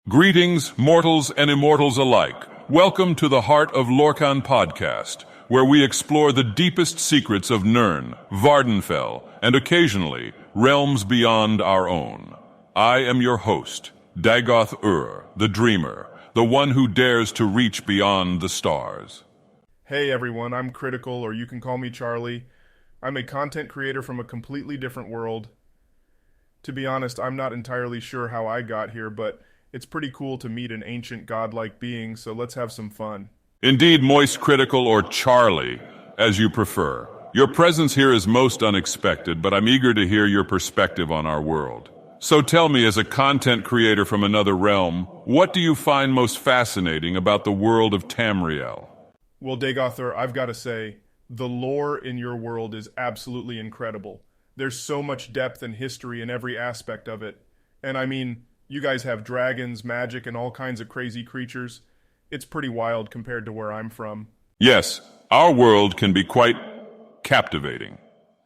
Greetings, mortals and immortals alike. Welcome to the heart of Lorkhan Podcast, where we explore the deepest secrets of Nirn, Vardenfell, and occasionally, realms beyond our own. I am your host, Dagoth the Dreamer, the one who dares to reach beyond the stars. Hey everyone, I'm Critical, or you can call me Charlie. I'm a content creator from a completely different world. To be honest, I'm not entirely sure how I got here, but it's pretty cool to meet an ancient godlike being, so let's have some fun. Indeed, MoistCr1tikal or Charlie, as you prefer. Your presence here is most unexpected, but I'm eager to hear your perspective on our world. So tell me, as a content creator from another realm, what do you find most fascinating about the world of Tamriel? Well, Dagoth, I've got to say, the lore in your world is absolutely incredible. There's so much depth and history in every aspect of it. And I mean, you guys have dragons, magic, and all kinds of crazy creatures. It's pretty wild compared to where I'm from. Yes, our world can be quite captivating.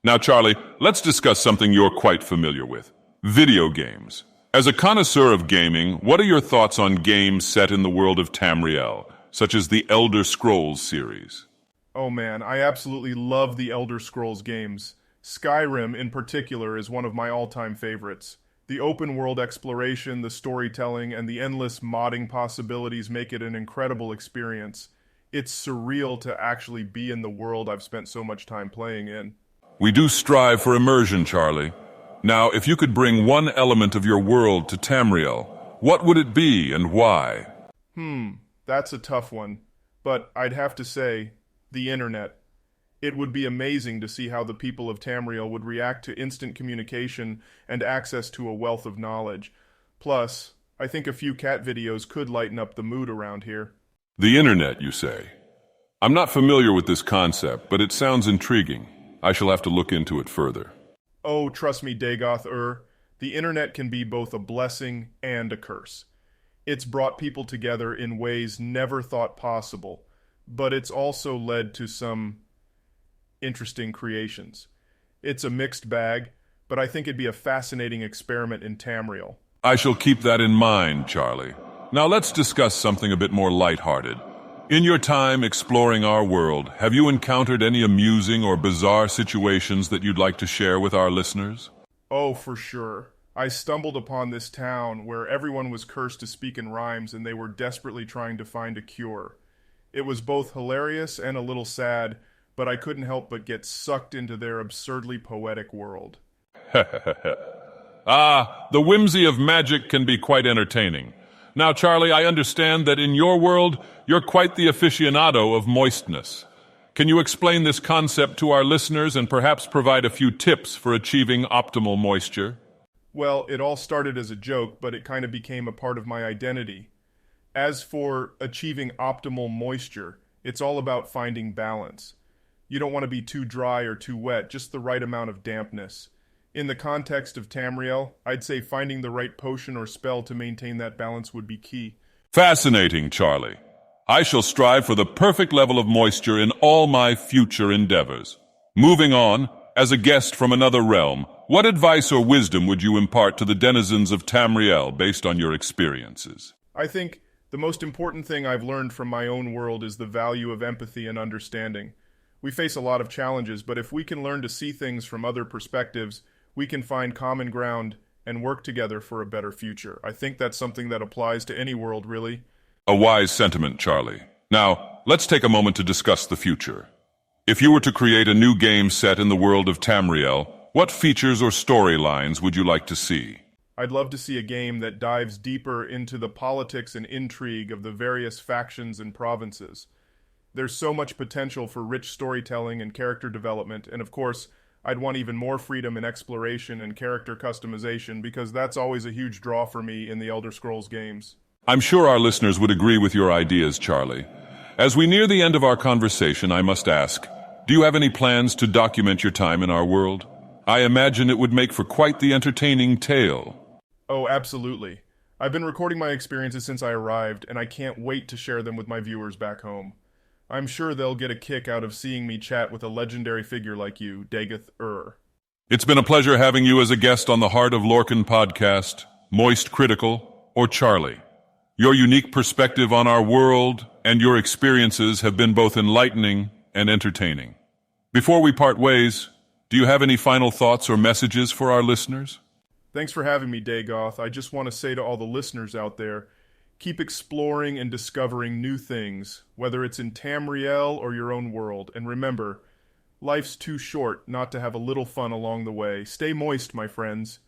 Now, Charlie, let's discuss something you're quite familiar with. Video games. As a connoisseur of gaming, what are your thoughts on games set in the world of Tamriel, such as the Elder Scrolls series? Oh man, I absolutely love the Elder Scrolls games. Skyrim, in particular, is one of my all-time favorites. The open-world exploration, the storytelling, and the endless modding possibilities make it an incredible experience. It's surreal to actually be in the world I've spent so much time playing in. We do strive for immersion, Charlie. Now, if you could bring one element of your world to Tamriel, what would it be and why? That's a tough one. But I'd have to say, the internet. It would be amazing to see how the people of Tamriel would react to instant communication and access to a wealth of knowledge. Plus, I think a few cat videos could lighten up the mood around here. The internet, you say? I'm not familiar with this concept, but it sounds intriguing. I shall have to look into it further. Oh, trust me, Dagoth, the internet can be both a blessing and a curse. It's brought people together in ways never thought possible, but it's also led to some interesting creations. It's a mixed bag, but I think it'd be a fascinating experiment in Tamriel. I shall keep that in mind, Charlie. Now let's discuss something a bit more lighthearted. In your time exploring our world, have you encountered any amusing or bizarre situations that you'd like to share with our listeners? Oh, for sure. I stumbled upon this town where everyone was cursed to speak in rhymes and they were desperately trying to find a cure. It was both hilarious and a little sad, but I couldn't help but get sucked into their absurdly poetic world. The whimsy of magic can be quite entertaining. Now, Charlie, I understand that in your world, you're quite the aficionado of moistness. Can you explain this concept to our listeners and perhaps provide a few tips for achieving optimal moisture? Well, it all started as a joke, but it kind of became a part of my identity. As for achieving optimal moisture, it's all about finding balance. You don't want to be too dry or too wet, just the right amount of dampness. In the context of Tamriel, I'd say finding the right potion or spell to maintain that balance would be key. Fascinating, Charlie. I shall strive for the perfect level of moisture in all my future endeavors. Moving on, as a guest from another realm, what advice or wisdom would you impart to the denizens of Tamriel based on your experiences? I think the most important thing I've learned from my own world is the value of empathy and understanding. We face a lot of challenges, but if we can learn to see things from other perspectives, we can find common ground and work together for a better future. I think that's something that applies to any world, really. A wise sentiment, Charlie. Now, let's take a moment to discuss the future. If you were to create a new game set in the world of Tamriel, what features or storylines would you like to see? I'd love to see a game that dives deeper into the politics and intrigue of the various factions and provinces. There's so much potential for rich storytelling and character development, and of course, I'd want even more freedom in exploration and character customization because that's always a huge draw for me in the Elder Scrolls games. I'm sure our listeners would agree with your ideas, Charlie. As we near the end of our conversation, I must ask, do you have any plans to document your time in our world? I imagine it would make for quite the entertaining tale. Oh, absolutely. I've been recording my experiences since I arrived, and I can't wait to share them with my viewers back home. I'm sure they'll get a kick out of seeing me chat with a legendary figure like you, Dagoth. It's been a pleasure having you as a guest on the Heart of Lorkhan Podcast, MoistCr1tikal, or Charlie. Your unique perspective on our world and your experiences have been both enlightening and entertaining. Before we part ways, do you have any final thoughts or messages for our listeners? Thanks for having me, Dagoth. I just want to say to all the listeners out there, keep exploring and discovering new things, whether it's in Tamriel or your own world. And remember, life's too short not to have a little fun along the way. Stay moist, my friends.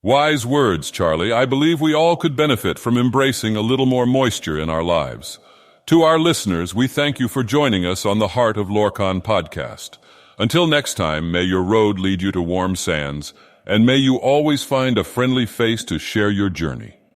Wise words, Charlie. I believe we all could benefit from embracing a little more moisture in our lives. To our listeners, we thank you for joining us on the Heart of Lorkhan podcast. Until next time, may your road lead you to warm sands, and may you always find a friendly face to share your journey.